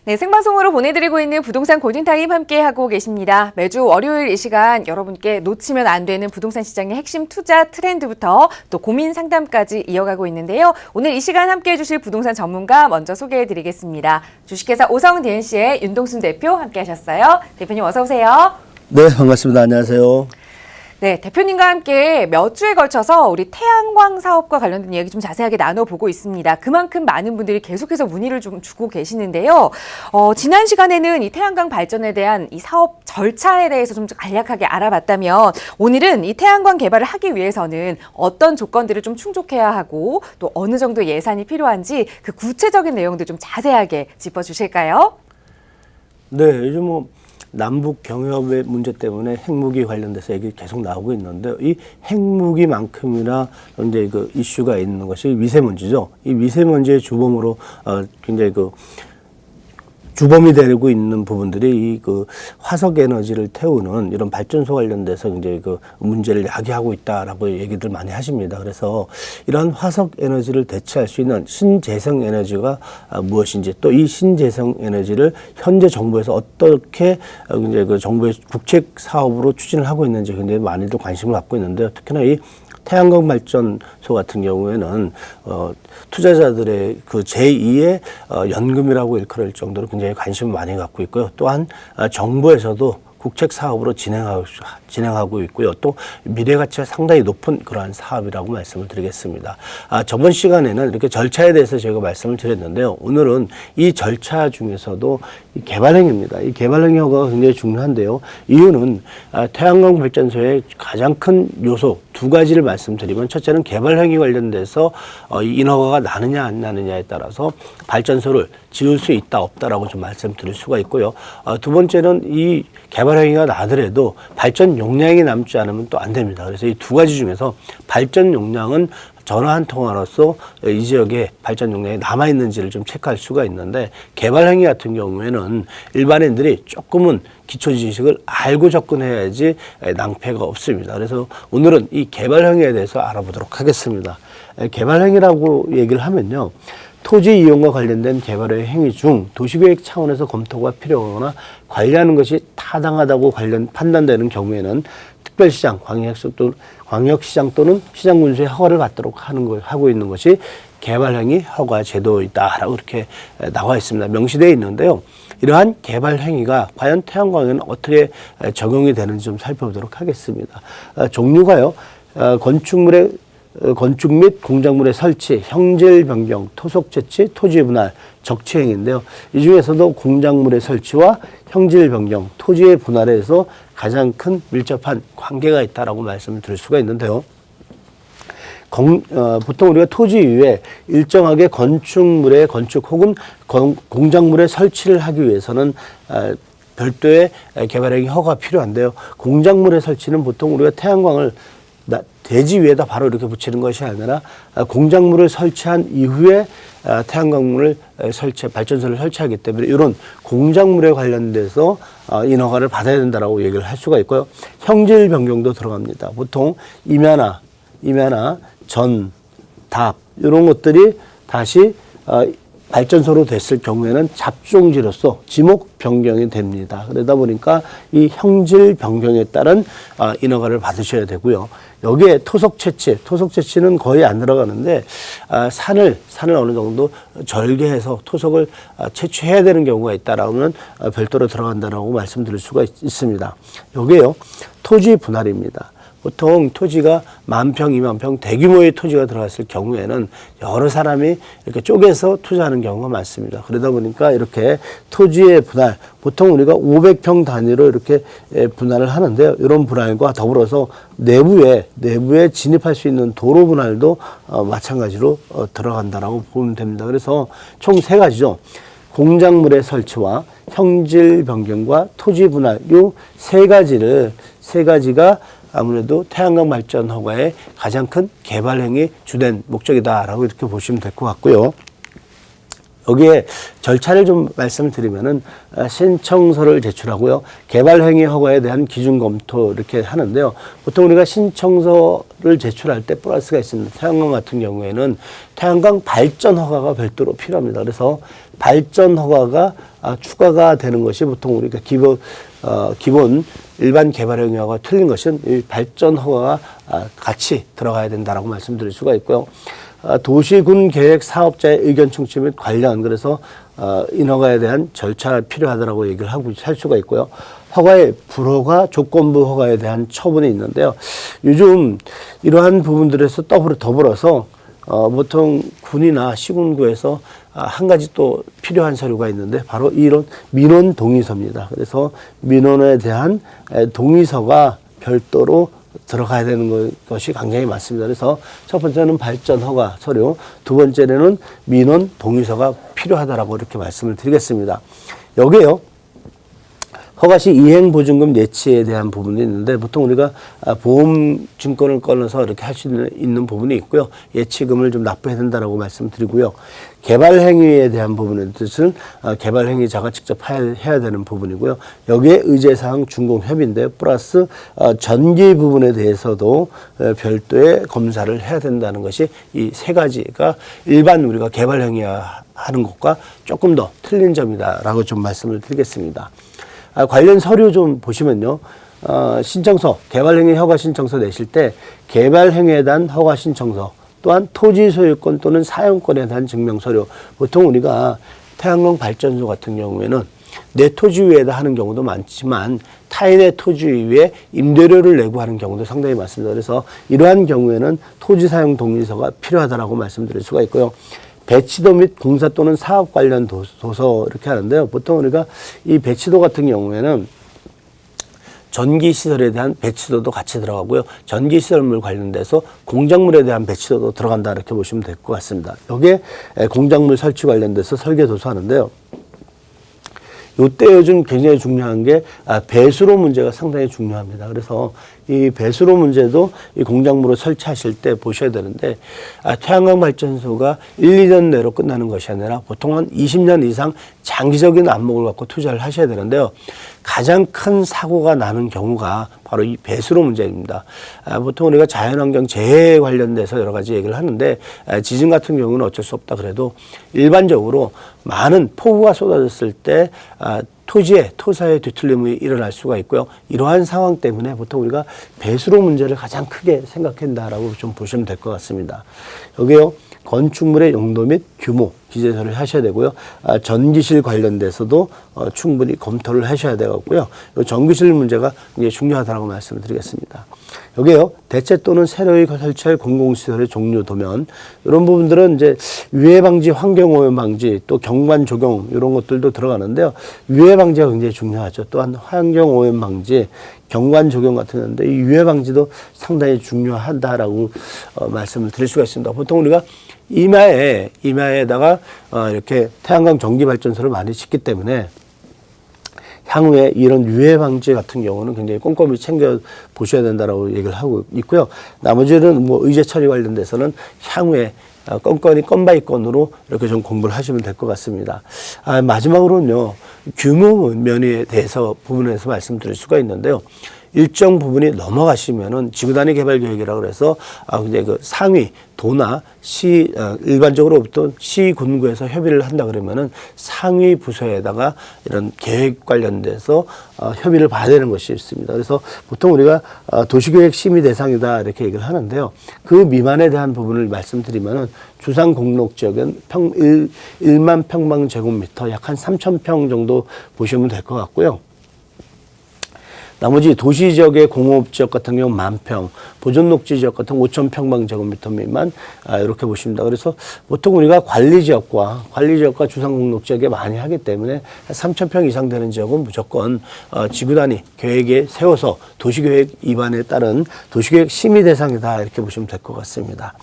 네, 생방송으로 보내드리고 있는 부동산 고진타임 함께하고 계십니다. 매주 월요일 이 시간 여러분께 놓치면 안 되는 부동산 시장의 핵심 투자 트렌드부터 또 고민 상담까지 이어가고 있는데요. 오늘 이 시간 함께해 주실 부동산 전문가 먼저 소개해드리겠습니다. 주식회사 오성 DNC의 윤동순 대표 함께하셨어요. 대표님 어서 오세요. 네, 반갑습니다. 안녕하세요. 네, 대표님과 함께 몇 주에 걸쳐서 우리 태양광 사업과 관련된 이야기 좀 자세하게 나눠보고 있습니다. 그만큼 많은 분들이 계속해서 문의를 좀 주고 계시는데요. 지난 시간에는 이 태양광 발전에 대한 이 사업 절차에 대해서 좀 간략하게 알아봤다면 오늘은 이 태양광 개발을 하기 위해서는 어떤 조건들을 좀 충족해야 하고 또 어느 정도 예산이 필요한지 그 구체적인 내용들 좀 자세하게 짚어주실까요? 네, 요즘 남북 경협의 문제 때문에 핵무기 관련돼서 얘기 계속 나오고 있는데 이 핵무기만큼이나 이제 그 이슈가 있는 것이 미세먼지죠. 이 미세먼지의 주범으로 굉장히 주범이 되고 있는 부분들이 이 화석 에너지를 태우는 이런 발전소 관련돼서 이제 문제를 야기하고 있다라고 얘기들 많이 하십니다. 그래서 이러한 화석 에너지를 대체할 수 있는 신재생 에너지가 무엇인지 또 이 신재생 에너지를 현재 정부에서 어떻게 이제 정부의 국책 사업으로 추진을 하고 있는지 굉장히 많이들 관심을 갖고 있는데요. 특히나 이 태양광 발전소 같은 경우에는 투자자들의 제2의 연금이라고 일컬을 정도로 굉장히 관심을 많이 갖고 있고요. 또한 정부에서도 국책 사업으로 진행하고 있고요. 또 미래 가치가 상당히 높은 그러한 사업이라고 말씀을 드리겠습니다. 저번 시간에는 이렇게 절차에 대해서 제가 말씀을 드렸는데요. 오늘은 이 절차 중에서도 이 개발행위입니다. 이 개발행위 허가가 굉장히 중요한데요. 이유는 태양광 발전소의 가장 큰 요소 두 가지를 말씀드리면 첫째는 개발행위 관련돼서 이 인허가가 나느냐 안 나느냐에 따라서 발전소를 지을 수 있다 없다라고 좀 말씀드릴 수가 있고요. 두 번째는 이 개발행위가 나더라도 발전 용량이 남지 않으면 또 안 됩니다. 그래서 이 두 가지 중에서 발전 용량은 전화 한 통화로서 이 지역에 발전 용량이 남아있는지를 좀 체크할 수가 있는데 개발행위 같은 경우에는 일반인들이 조금은 기초 지식을 알고 접근해야지 낭패가 없습니다. 그래서 오늘은 이 개발행위에 대해서 알아보도록 하겠습니다. 개발행위라고 얘기를 하면요. 토지 이용과 관련된 개발의 행위 중 도시계획 차원에서 검토가 필요하거나 관리하는 것이 타당하다고 판단되는 경우에는 특별시장, 광역시장 또는 시장군수의 허가를 받도록 하고 있는 것이 개발행위 허가 제도이다라고 이렇게 나와 있습니다. 명시되어 있는데요. 이러한 개발행위가 과연 태양광에는 어떻게 적용이 되는지 좀 살펴보도록 하겠습니다. 종류가요. 건축 및 공작물의 설치, 형질 변경, 토속 채취, 토지 분할, 적치행위인데요. 이 중에서도 공작물의 설치와 형질 변경, 토지의 분할에서 가장 큰 밀접한 관계가 있다라고 말씀을 드릴 수가 있는데요. 보통 우리가 토지 위에 일정하게 건축물의 건축 혹은 공작물의 설치를 하기 위해서는 별도의 개발행위 허가가 필요한데요. 공작물의 설치는 보통 우리가 태양광을 대지 위에다 바로 이렇게 붙이는 것이 아니라 공작물을 설치한 이후에 태양광물을 발전소를 설치하기 때문에 이런 공작물에 관련돼서 인허가를 받아야 된다라고 얘기를 할 수가 있고요. 형질 변경도 들어갑니다. 보통 임야나 전, 답 이런 것들이 다시 발전소로 됐을 경우에는 잡종지로서 지목 변경이 됩니다. 그러다 보니까 이 형질 변경에 따른 인허가를 받으셔야 되고요. 여기에 토속 채취는 거의 안 들어가는데 산을 어느 정도 절개해서 토속을 채취해야 되는 경우가 있다라면 별도로 들어간다라고 말씀드릴 수가 있습니다. 여기에요. 토지 분할입니다. 보통 토지가 10,000평, 20,000평 대규모의 토지가 들어갔을 경우에는 여러 사람이 이렇게 쪼개서 투자하는 경우가 많습니다. 그러다 보니까 이렇게 토지의 분할, 보통 우리가 500평 단위로 이렇게 분할을 하는데요. 이런 분할과 더불어서 내부에 진입할 수 있는 도로 분할도 마찬가지로 들어간다라고 보면 됩니다. 그래서 총 세 가지죠. 공작물의 설치와 형질 변경과 토지 분할, 이 세 가지가 아무래도 태양광 발전 허가의 가장 큰 개발행위 주된 목적이다라고 이렇게 보시면 될 것 같고요. 여기에 절차를 좀 말씀드리면은 신청서를 제출하고요. 개발행위 허가에 대한 기준 검토 이렇게 하는데요. 보통 우리가 신청서를 제출할 때 플러스가 있습니다. 태양광 같은 경우에는 태양광 발전 허가가 별도로 필요합니다. 그래서 발전 허가가 추가가 되는 것이 보통 우리가 기본 일반 개발행위 허가가 틀린 것은 이 발전 허가가 같이 들어가야 된다라고 말씀드릴 수가 있고요. 도시군 계획 사업자의 의견 충치 및 관련 그래서 인허가에 대한 절차가 필요하다라고 얘기를 하고 할 수가 있고요. 허가의 불허가 조건부 허가에 대한 처분이 있는데요. 요즘 이러한 부분들에서 더불어서 보통 군이나 시군구에서 한 가지 또 필요한 서류가 있는데 바로 이런 민원 동의서입니다. 그래서 민원에 대한 동의서가 별도로 들어가야 되는 것이 굉장히 많습니다. 그래서 첫 번째는 발전 허가 서류, 두 번째는 민원 동의서가 필요하다라고 이렇게 말씀을 드리겠습니다. 여기에요. 허가시 이행보증금 예치에 대한 부분이 있는데 보통 우리가 보험증권을 꺼내서 이렇게 할 수 있는 부분이 있고요. 예치금을 좀 납부해야 된다라고 말씀드리고요. 개발행위에 대한 부분의 뜻은 개발행위자가 직접 해야 되는 부분이고요. 여기에 의제사항 준공협의인데 플러스 전기 부분에 대해서도 별도의 검사를 해야 된다는 것이 이 세 가지가 일반 우리가 개발행위 하는 것과 조금 더 틀린 점이다라고 좀 말씀을 드리겠습니다. 관련 서류 좀 보시면요. 신청서, 개발행위 허가 신청서 내실 때 개발행위에 대한 허가 신청서 또한 토지 소유권 또는 사용권에 대한 증명서류 보통 우리가 태양광 발전소 같은 경우에는 내 토지 위에다 하는 경우도 많지만 타인의 토지 위에 임대료를 내고 하는 경우도 상당히 많습니다. 그래서 이러한 경우에는 토지 사용 동의서가 필요하다라고 말씀드릴 수가 있고요. 배치도 및 공사 또는 사업 관련 도서 이렇게 하는데요. 보통 우리가 이 배치도 같은 경우에는 전기시설에 대한 배치도도 같이 들어가고요. 전기시설물 관련돼서 공작물에 대한 배치도도 들어간다 이렇게 보시면 될 것 같습니다. 여기에 공작물 설치 관련돼서 설계도서 하는데요. 요때 요즘 굉장히 중요한 게 배수로 문제가 상당히 중요합니다. 그래서 이 배수로 문제도 이 공작물을 설치하실 때 보셔야 되는데 태양광 발전소가 1, 2년 내로 끝나는 것이 아니라 보통 한 20년 이상 장기적인 안목을 갖고 투자를 하셔야 되는데요. 가장 큰 사고가 나는 경우가 바로 이 배수로 문제입니다. 보통 우리가 자연환경 재해 관련돼서 여러 가지 얘기를 하는데 지진 같은 경우는 어쩔 수 없다 그래도 일반적으로 많은 폭우가 쏟아졌을 때 토지에 토사의 뒤틀림이 일어날 수가 있고요. 이러한 상황 때문에 보통 우리가 배수로 문제를 가장 크게 생각한다라고 좀 보시면 될 것 같습니다. 여기요. 건축물의 용도 및 규모 기재서를 하셔야 되고요. 전기실 관련돼서도 충분히 검토를 하셔야 되고요. 전기실 문제가 굉장히 중요하다고 말씀을 드리겠습니다. 여기요. 대체 또는 새로이 설치할 공공시설의 종류 도면 이런 부분들은 이제 유해 방지, 환경 오염 방지, 또 경관 조경 이런 것들도 들어가는데요. 유해 방지가 굉장히 중요하죠. 또한 환경 오염 방지, 경관 조경 같은 건데 이 유해 방지도 상당히 중요하다라고 말씀을 드릴 수가 있습니다. 보통 우리가 이마에다가 이렇게 태양광 전기 발전소를 많이 짓기 때문에 향후에 이런 유해 방지 같은 경우는 굉장히 꼼꼼히 챙겨 보셔야 된다라고 얘기를 하고 있고요. 나머지는 뭐 의제 처리 관련돼서는 향후에 건건이 건바이 건으로 이렇게 좀 공부를 하시면 될 것 같습니다. 마지막으로는요, 규모 면에 대해서 부분에서 말씀드릴 수가 있는데요. 일정 부분이 넘어가시면은 지구단위 개발 계획이라고 그래서 이제 그 상위 도나 시 일반적으로 보통 시 군구에서 협의를 한다 그러면은 상위 부서에다가 이런 계획 관련돼서 협의를 봐야 되는 것이 있습니다. 그래서 보통 우리가 도시계획 심의 대상이다 이렇게 얘기를 하는데요. 그 미만에 대한 부분을 말씀드리면은 주상 공록 지역은 1만 평방제곱미터 약 한 3,000평 정도 보시면 될 것 같고요. 나머지 도시 지역의 공업 지역 같은 경우 10,000평, 보존 녹지 지역 같은 5,000평방제곱미터 미만 이렇게 보십니다. 그래서 보통 우리가 관리 지역과 주상 공록 지역에 많이 하기 때문에 3,000평 이상 되는 지역은 무조건 지구 단위 계획에 세워서 도시계획 위반에 따른 도시계획 심의 대상이다 이렇게 보시면 될 것 같습니다.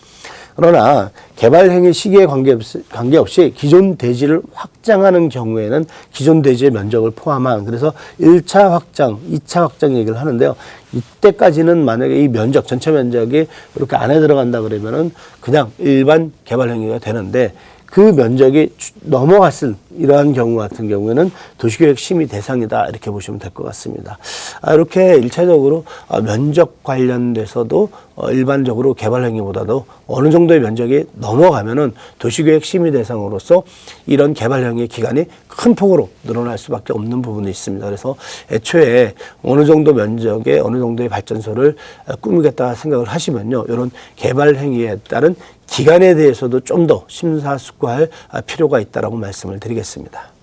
그러나 개발 행위 시기에 관계없이 기존 대지를 확장하는 경우에는 기존 대지의 면적을 포함한 그래서 1차 확장, 2차 확장 얘기를 하는데요. 이때까지는 만약에 이 면적, 전체 면적이 이렇게 안에 들어간다 그러면은 그냥 일반 개발 행위가 되는데 그 면적이 넘어갔을 이러한 경우 같은 경우에는 도시계획 심의 대상이다 이렇게 보시면 될 것 같습니다. 이렇게 일차적으로 면적 관련돼서도 일반적으로 개발 행위보다도 어느 정도의 면적이 넘어가면은 도시계획 심의 대상으로서 이런 개발 행위의 기간이 큰 폭으로 늘어날 수밖에 없는 부분이 있습니다. 그래서 애초에 어느 정도 면적의 어느 정도의 발전소를 꾸미겠다 생각을 하시면요, 이런 개발 행위에 따른 기간에 대해서도 좀 더 심사숙고할 필요가 있다라고 말씀을 드리겠습니다.